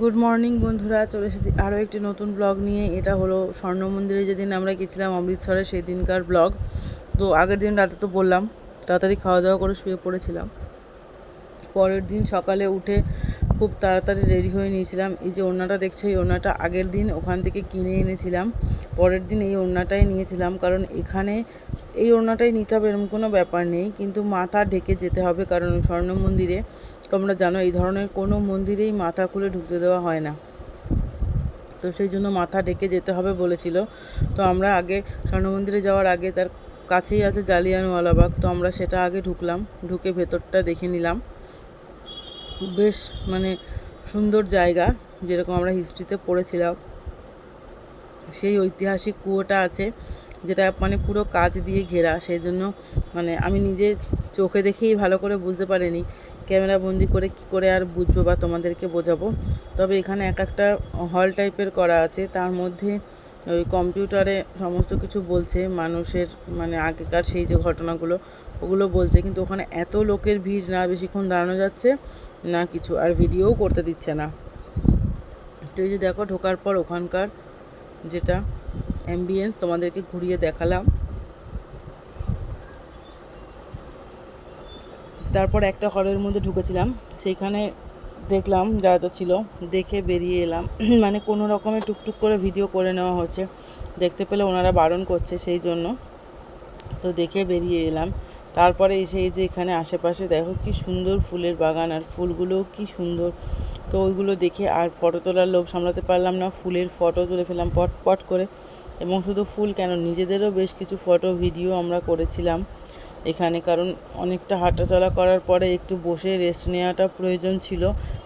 Good morning বন্ধুরা, চলে এসেছি আরও একটি নতুন ব্লগ নিয়ে। এটা হলো স্বর্ণ মন্দিরে যেদিন আমরা গেছিলাম অমৃতসরে, সেই দিনকার ব্লগ। তো আগের দিন রাতে তো বললাম তাড়াতাড়ি খাওয়া দাওয়া করে শুয়ে পড়েছিলাম। পরের দিন সকালে উঠে খুব তাড়াতাড়ি রেডি হয়ে নিয়েছিলাম। এই যে ওড়নাটা দেখছো, এই ওড়নাটা আগের দিন ওখান থেকে কিনে এনেছিলাম। পরের দিন এই ওড়নাটাই নিয়েছিলাম, কারণ এখানে এই ওড়নাটাই নিতে হবে এরকম কোনো ব্যাপার নেই, কিন্তু মাথা ঢেকে যেতে হবে। কারণ স্বর্ণ মন্দিরে তোমরা জানো এই ধরনের কোনো মন্দিরেই মাথা খুলে ঢুকতে দেওয়া হয় না, তো সেই জন্য মাথা ঢেকে যেতে হবে বলেছিল। তো আমরা আগে স্বর্ণ মন্দিরে যাওয়ার আগে তার কাছেই আছে জালিয়ানওয়ালাবাগ, তো আমরা সেটা আগে ঢুকলাম, ঢুকে ভেতরটা দেখে নিলাম। বেশ সুন্দর জায়গা, যেরকম আমরা হিস্ট্রিতে পড়েছিলাম। সেই ঐতিহাসিক কুয়োটা আছে, যেটা পুরো কাঁচ দিয়ে ঘেরা। সেই জন্য আমি নিজে চোখে দেখেই ভালো করে বুঝতে পারিনি, ক্যামেরা বন্দি করে কি করে আর বুঝবো বা তোমাদেরকে বোঝাবো। তবে এখানে একটা হল টাইপের করা আছে, তার মধ্যে ওই কম্পিউটারে সমস্ত কিছু বলছে, মানুষের আগেকার সেই যে ঘটনাগুলো ওগুলো বলছে। কিন্তু ওখানে এত লোকের ভিড়, না বেশিক্ষণ দাঁড়ানো যাচ্ছে না কিছু, আর ভিডিওও করতে দিচ্ছে না। তো এই যে দেখো, ঢোকার পর ওখানকার যেটা অ্যাম্বিয়েন্স তোমাদেরকে ঘুরিয়ে দেখালাম। তারপর একটা হলের মধ্যে ঢুকেছিলাম, সেইখানে দেখলাম যা যা ছিল, দেখে বেরিয়ে এলাম। কোনো রকমের টুকটুক করে ভিডিও করে নেওয়া হচ্ছে, দেখতে পেলে ওনারা বারণ করছে, সেই জন্য তো দেখে বেরিয়ে এলাম। তারপরে এসে এই যে এখানে আশেপাশে দেখো কি সুন্দর ফুলের বাগান, আর ফুলগুলোও কি সুন্দর। তো ওইগুলো দেখে আর ফটো তোলার লোভ সামলাতে পারলাম না, ফুলের ফটো তুলে ফেললাম পট পট করে। এবং শুধু ফুল কেন, নিজেদেরও বেশ কিছু ফটো ভিডিও আমরা করেছিলাম এখানে, কারণ অনেকটা হাঁটাচলা করার পরে একটু বসে রেস্ট নেওয়াটা প্রয়োজন ছিল।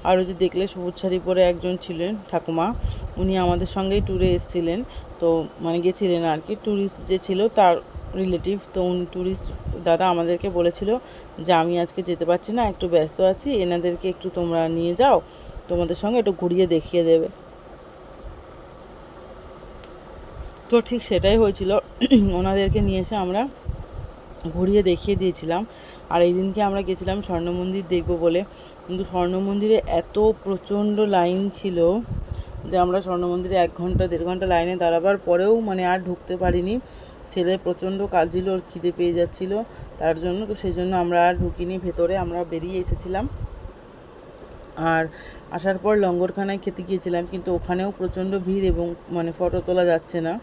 আর ওই যে দেখলে সবুজ শাড়ি পরে একজন ছিলেন ঠাকুমা, উনি আমাদের সঙ্গেই ট্যুরে এসেছিলেন। তো গেছিলেন আর কি, ট্যুরিস্ট যে ছিল তার রিলেটিভ। তো ট্যুরিস্ট দাদা আমাদেরকে বলেছিল যে আমি আজকে যেতে পারছি না, একটু ব্যস্ত আছি, এনাদেরকে একটু তোমরা নিয়ে যাও, তোমাদের সঙ্গে একটু ঘুরিয়ে দেখিয়ে দেবে। তো ঠিক সেটাই হয়েছিল, ওনাদেরকে নিয়েছে আমরা ঘুরিয়ে দেখিয়ে দিয়েছিলাম। আর এই দিনকে আমরা গেছিলাম স্বর্ণ মন্দির দেখবো বলে, কিন্তু স্বর্ণ মন্দিরে এত প্রচণ্ড লাইন ছিল যে আমরা স্বর্ণ মন্দিরে 1 ঘন্টা 1.5 ঘন্টা লাইনে দাঁড়াবার পরেও আর ঢুকতে পারিনি। ছেলে প্রচণ্ড কাঁদছিল, ওর খিদে পেয়ে যাচ্ছিল তার জন্য, তো সেই জন্য আমরা আর ঢুকিনি ভেতরে, আমরা বেরিয়ে এসেছিলাম। আর আসার পর লঙ্গরখানায় খেতে গিয়েছিলাম, কিন্তু ওখানেও প্রচণ্ড ভিড় এবং ফটো তোলা যাচ্ছে না,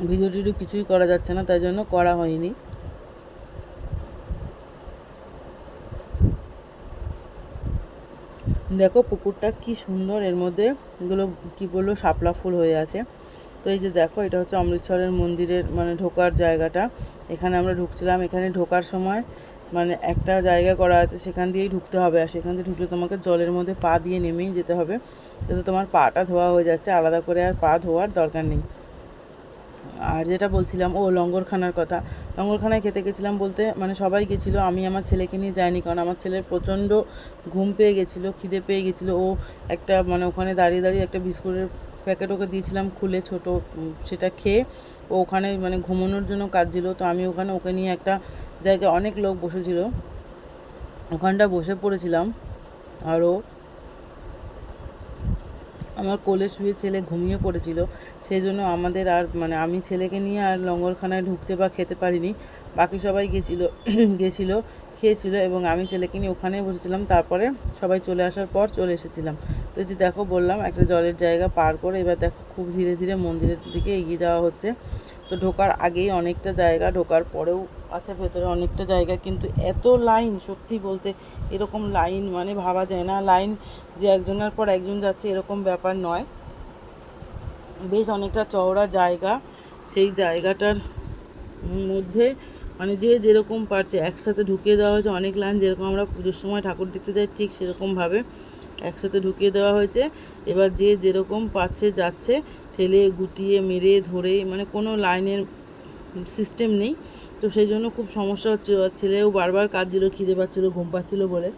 ভিডিও টিডিও কিছুই করা যাচ্ছে না, তাই জন্য করা হয়নি। দেখো পুকুরটা কি সুন্দর, এর মধ্যে এগুলো কি বললো শাপলা ফুল হয়ে আছে। তো এই যে দেখো, এটা হচ্ছে অমৃতসরের মন্দিরের ঢোকার জায়গাটা। এখানে আমরা ঢুকছিলাম, এখানে ঢোকার সময় একটা জায়গা করা আছে, সেখান দিয়েই ঢুকতে হবে। আর সেখান দিয়ে ঢুকলে তোমাকে জলের মধ্যে পা দিয়ে নেমেই যেতে হবে, যাতে তোমার পাটা ধোয়া হয়ে যাচ্ছে, আলাদা করে আর পা ধোয়ার দরকার নেই। আর যেটা বলছিলাম, লঙ্গরখানার কথা, লঙ্গরখানায় খেতে গেছিলাম বলতে সবাই গেছিলো, আমি আমার ছেলেকে নিয়ে যাইনি, কারণ আমার ছেলের প্রচণ্ড ঘুম পেয়ে গেছিলো, খিদে পেয়ে গেছিলো। ও একটা ওখানে দাঁড়িয়ে দাঁড়িয়ে একটা বিস্কুটের প্যাকেট ওকে দিয়েছিলাম খুলে ছোটো, সেটা খেয়ে ও ওখানে ঘুমানোর জন্য কাঁদছিল। তো আমি ওখানে ওকে নিয়ে একটা জায়গায়, অনেক লোক বসেছিল, ওখানটা বসে পড়েছিলাম। আরও আমার কোলে শুয়ে ছেলে ঘুমিয়ে পড়েছিল, সেই জন্য আমাদের আর আমি ছেলেকে নিয়ে আর লঙ্গরখানায় ঢুকতে বা খেতে পারিনি। বাকি সবাই গেছিলো খেয়েছিল, এবং আমি ছেলেকে নিয়ে ওখানেই বসেছিলাম। তারপরে সবাই চলে আসার পর চলে এসেছিলাম। তো যে দেখো বললাম, একটা জলের জায়গা পার করে এবার দেখো খুব ধীরে ধীরে মন্দিরের দিকে এগিয়ে যাওয়া হচ্ছে। তো ঢোকার আগেই অনেকটা জায়গা, ঢোকার পরেও আছে ভেতরে অনেকটা জায়গা, কিন্তু এত লাইন, সত্যি বলতে এরকম লাইন ভাবা যায় না, লাইন যে একজনের পর একজন যাচ্ছে এরকম ব্যাপার নয়। বেশ অনেকটা চওড়া জায়গা, সেই জায়গাটার মধ্যে যে যেরকম পারছে একসাথে ঢুকিয়ে দেওয়া হয়েছে অনেক লাইন, যেরকম আমরা পুজোর সময় ঠাকুর দেখতে যাই ঠিক সেরকমভাবে একসাথে ঢুকিয়ে দেওয়া হয়েছে। এবার যে যেরকম পাচ্ছে যাচ্ছে, ঠেলে গুটিয়ে মেরে ধরে, কোনো লাইনের সিস্টেম নেই। তো সেই জন্য খুব সমস্যা হচ্ছে, ছেলেও বারবার কাঁদছিল, খিদে পাচ্ছিলো, ঘুম পাচ্ছিলো বলে।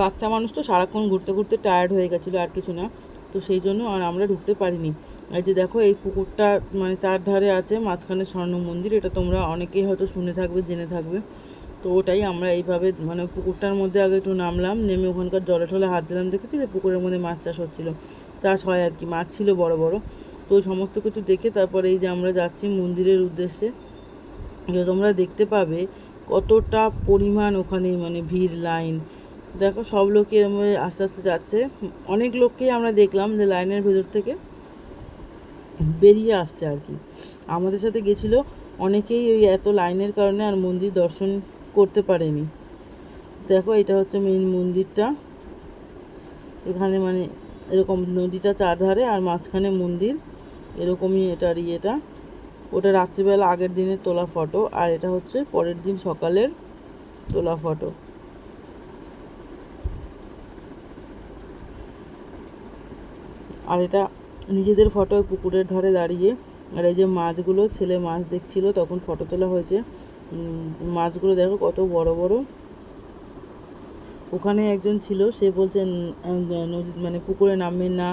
বাচ্চা মানুষ তো সারাক্ষণ ঘুরতে ঘুরতে টায়ার্ড হয়ে গেছিলো, আর কিছু না। তো সেই জন্য আর আমরা ঢুকতে পারিনি। এই যে দেখো, এই পুকুরটা চারধারে আছে, মাঝখানে স্বর্ণ মন্দির, এটা তোমরা অনেকেই হয়তো শুনে থাকবে, জেনে থাকবে। তো ওটাই আমরা এইভাবে মানে পুকুরটার মধ্যে আগে একটু নামলাম, নেমে ওখানকার জলে টলে হাত দিলাম, দেখেছিলে পুকুরের মধ্যে মাছ চাষ হচ্ছিলো, চাষ হয় আর কি, মাছ ছিল বড় বড়। তো সমস্ত কিছু দেখে তারপরে এই যে আমরা যাচ্ছি মন্দিরের উদ্দেশ্যে। যে তোমরা দেখতে পাবে কতটা পরিমাণ ওখানে মানে ভিড়, লাইন। দেখো সব লোক এরকম আস্তে আস্তে যাচ্ছে, অনেক লোককেই আমরা দেখলাম যে লাইনের ভেতর থেকে বেরিয়ে আসছে আর কি। আমাদের সাথে গেছিলো অনেকেই ওই এত লাইনের কারণে আর মন্দির দর্শন করতে পারেনি। দেখো এটা হচ্ছে মেইন মন্দিরটা, এখানে মানে এরকম নদীটা চারধারে আর মাঝখানে মন্দির, এরকমই এটার ইয়েটা। ওটা রাত্রিবেলা আগের দিনের তোলা ফটো, আর এটা হচ্ছে পরের দিন সকালের তোলা ফটো। আর এটা নিজেদের ফটো পুকুরের ধারে দাঁড়িয়ে। আর এই যে মাছগুলো, ছেলে মাছ দেখছিল তখন ফটো তোলা হয়েছে। মাছগুলো দেখো কত বড় বড়। ওখানে একজন ছিল, সে বলছেন নদী মানে পুকুরে নামবেন না,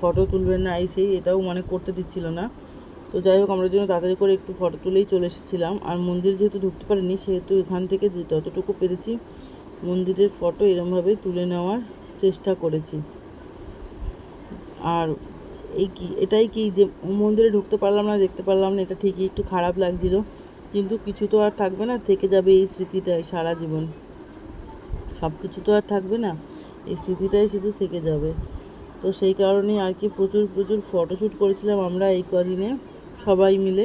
ফটো তুলবেন না, এই সেই, এটাও মানে করতে দিচ্ছিল না। তো যাই হোক আমরা জন্য তাড়াতাড়ি করে একটু ফটো তুলেই চলে এসেছিলাম। আর মন্দির যেহেতু ঢুকতে পারিনি, সেহেতু এখান থেকে যে যতটুকু পেরেছি মন্দিরের ফটো এরমভাবেই তুলে নেওয়ার চেষ্টা করেছি। আর এই কি এটাই কি যে মন্দিরে ঢুকতে পারলাম না, দেখতে পারলাম না, এটা ঠিকই একটু খারাপ লাগছিল, কিন্তু কিছু তো আর থাকবে না, থেকে যাবে এই স্মৃতিটাই সারা জীবন। সব কিছু তো আর থাকবে না, এই স্মৃতিটাই শুধু থেকে যাবে। তো সেই কারণেই আর কি প্রচুর প্রচুর ফটোশ্যুট করেছিলাম আমরা এই কদিনে সবাই মিলে।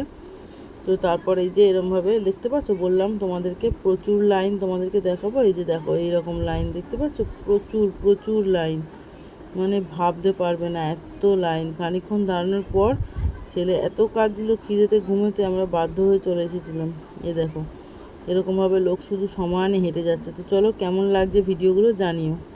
তো তারপর এই যে এরমভাবে দেখতে পাচ্ছ, বললাম তোমাদেরকে প্রচুর লাইন, তোমাদেরকে দেখাবো। এই যে দেখো এইরকম লাইন দেখতে পাচ্ছ, প্রচুর প্রচুর লাইন, মানে ভাবতে পারবে না এত লাইন। খানিকক্ষণ দাঁড়ানোর পর ছেলে এত কাজ দিল, খিদেতে ঘুমোতে আমরা বাধ্য হয়ে চলে এসেছিলাম। এ দেখো এরকমভাবে লোক শুধু সমানে হেঁটে যাচ্ছে। তো চলো কেমন লাগছে ভিডিওগুলো জানিও।